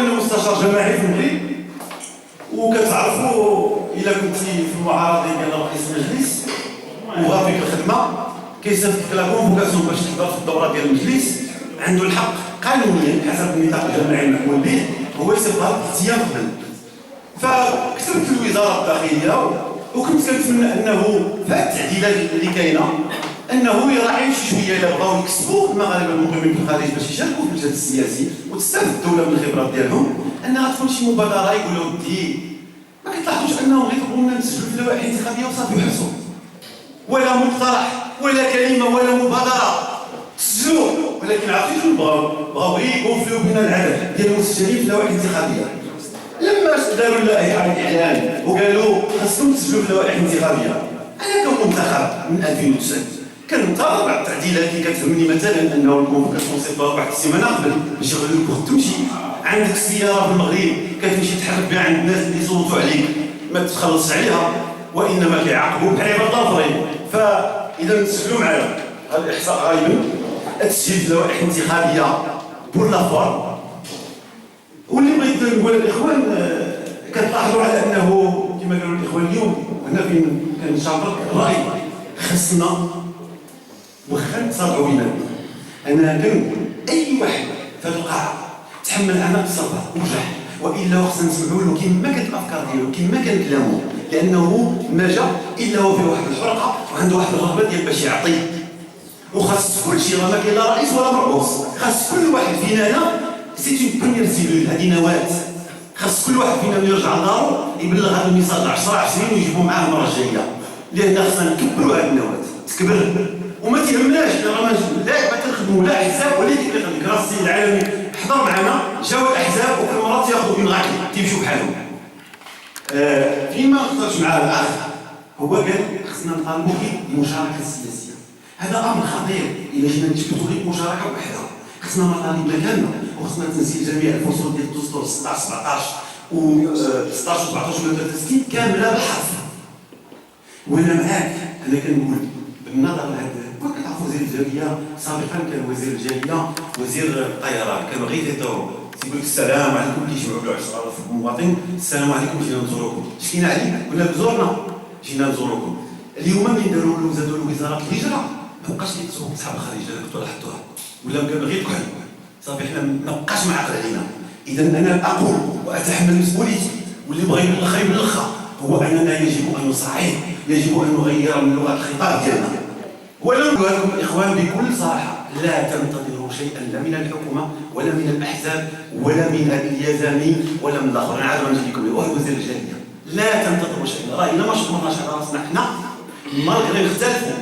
انه مستشار جماعي في المغرب، وكتعرفوا الا كنتي في المعارضه ديال رئيس المجلس وغا فيك الخدمه كيصيفط لك لا كونفوكاسيون باش تحضر في الدوره ديال المجلس، عنده الحق قانونيا حسب النطاق الجماعي المحمول به هو يصيفطها 3 ايام قبل. فكتبت للوزاره الداخليه وكنت كنتمنى انه في التعديلات اللي كاينه انه يراعي شي شويه الا بغاو يكسبوا المغاربه المقيمين في الخارج باش يشاركوا في الجهاد السياسي وتستافد الدوله من الخبرات ديالهم، انها تكون شي مبادره يقولوا ودي ما كتلاحظوش انهم غيطلبوا لنا نسجلوا في اللوائح الانتخابيه وصافي وحبسوا، ولا مقترح ولا كلمه ولا مبادره تسجلوا، ولكن عرفتي شنو بغاو غير يكونفلوا بنا العدد ديال المسجلين في اللوائح الانتخابيه. لما داروا اللائحه على الاعلان وقالوا خاصكم تسجلوا في اللوائح الانتخابيه، انا كنت من 2009 كننتظر بعض التعديلات اللي كتهمني، مثلا انه الكونفوكاسيون صيفطوها واحد السيمانه قبل باش يخليو لك تمشي، عندك سياره في المغرب كتمشي تحرك بها عند الناس اللي يصوتوا عليك ما تخلصش عليها وانما كيعاقبوا بحال عباد الاخرين. فاذا تسجلوا معايا هذا الاحصاء غالبا التسجيل في اللوائح الانتخابيه بور لا فور. واللي بغيت نقول للاخوان كتلاحظوا على انه كما قالوا الاخوان اليوم هنا فين كنشارك الراي خصنا واخا تصارعوا بينا. انا كنقول اي واحد في هذه القاعه تحمل عناء الصبر ونجح، والا خصنا نسمعوا له كما كانت الافكار ديالو كما كان كلامه، لانه ما جا الا هو فيه واحد الحرقه وعنده واحد الرغبه ديال باش يعطي. وخاص كل شيء راه ما كاين لا رئيس ولا مرؤوس، خاص كل واحد فينا هنا سي اون بريمير سيلول، هذه نواه. خاص كل واحد فينا يرجع لدارو يبلغ هذا الميساج 10 سنين ويجيبوه معاه المره الجايه، لان خاصنا نكبروا هذه النواه تكبر وما تهمناش راه ما تنخدموا لا احزاب ولا ديك اللي خدمك. راه السيد العالمي حضر معنا جاوا الاحزاب وكل مره تياخذوا بين غاكي تيمشوا بحالهم. فيما اخترت معاه الاخ هو قال خصنا نطالبوا بالمشاركه السياسيه. هذا امر خطير الا جينا نثبتوا غير المشاركه وحدها، خصنا مطالب كامله وخصنا تنزيل جميع الفصول ديال الدستور 16 17 و 16 و 17 و 63 كامله بالحرف. وانا معاك، انا كنقول بالنظر لهذا كنت كتعرفوا وزير الجاليه سابقا كان وزير الجاليه وزير الطيران، كانوا غير يعطيوه تيقول لك السلام عليكم كيجمعوا له 10,000 مواطن، السلام عليكم جينا نزوركم، شكينا عليك قلنا زورنا جينا نزوركم. اليوم من داروا له زادوا له وزاره الهجره ما بقاش كيتصور صحاب الخارج هذاك ولا حطوها ولا كان غير كحل صافي حنا ما بقاش معقل علينا. اذا انا اقول واتحمل مسؤوليتي واللي بغى يبلغ يبلغها، هو اننا يجب ان نصعد، يجب ان نغير من لغه الخطاب ديالنا. ولا نقول لكم الاخوان بكل صراحه لا تنتظروا شيئا لا من الحكومه ولا من الاحزاب ولا من اليزامين ولا من الاخر. انا عاد غنجي لكم وهو وزير الجاليه لا تنتظروا شيئا. راه الا ما شمرناش على راسنا حنا مالغري نختلفوا،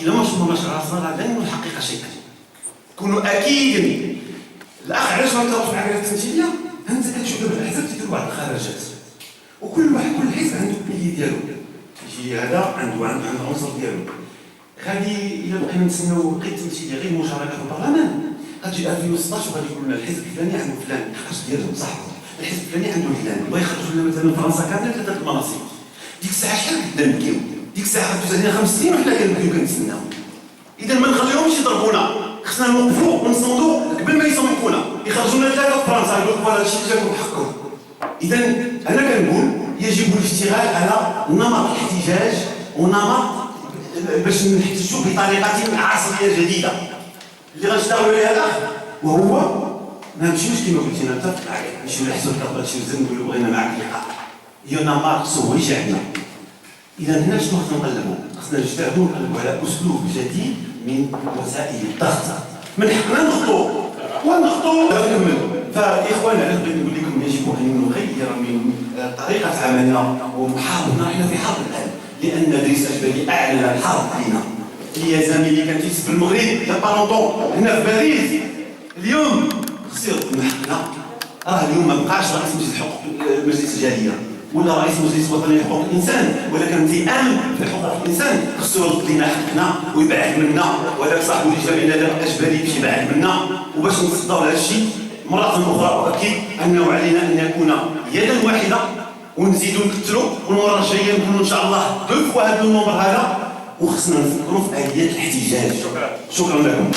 الا ما شمرناش على راسنا لن نحقق شيئا. كونوا اكيدين. الاخ علاش ما كتهضرش معايا على التمثيليه؟ انت كتشوف دابا الاحزاب تيديروا بعض الخرجات وكل واحد كل حزب عنده البلي ديالو، شي هذا عنده العنصر ديالو. غادي الا بقينا نتسناو بقيت التمثيليه غير المشاركه في البرلمان، غتجي 2016 وغادي يقولوا لنا الحزب الفلاني عنده فلان الخرج ديالهم صح، الحزب الفلاني عنده فلان، بغا يخرجوا لنا مثلا فرنسا كامله 3 المناصب. ديك الساعه شحال كنبكيو؟ ديك الساعه غدوز علينا 5 سنين وحنا كنبكيو كنتسناو. اذا ما نخليهمش يضربونا، خصنا نوقفوا ونصندوا قبل ما يصمتونا يخرجوا لنا 3 في فرنسا يقولوا لكم هذا الشيء جاكم حقكم. اذا انا كنقول يجب الاشتغال على نمط الاحتجاج ونمط باش نحتجوا بطريقه عصريه جديده اللي غنشتغلوا عليها الاخ، وهو ما نمشيوش كما قلتي انت نمشيو نحسوا الكبره شي وزن نقولوا بغينا معك اللقاء. يونا مارك سويش عندنا. اذا هنا شنو خصنا نقلبوا؟ خصنا نجتهدوا نقلبوا على اسلوب جديد من وسائل الضغط. من حقنا نخطو ونخطو ونكملوا. فالاخوان انا بغيت نقول لكم يجب ان نغير من طريقه عملنا ومحاربنا. احنا في حرب الان لان ادريس اجبالي اعلن الحرب علينا. اليزامي اللي كان تيسب المغرب يا بالونطون هنا في باريس اليوم خصو يرد من حقنا. اليوم ما بقاش رئيس مجلس حقوق مجلس الجاليه ولا رئيس مجلس وطني لحقوق الانسان ولا كان تيامن في حقوق الانسان، خصو يرد لنا حقنا ويبعد منا. وهذاك صاحبو اللي جا لنا دابا اجبالي باش يبعد منا. وباش نصداو لهذا الشيء مرة أخرى أؤكد أنه علينا أن نكون يدا واحدة ونزيدوا نكثروا، والمرة الجاية نكونوا إن شاء الله ضعف هذا النمر هذا، وخصنا نفكروا في آليات الاحتجاج. شكرا لكم.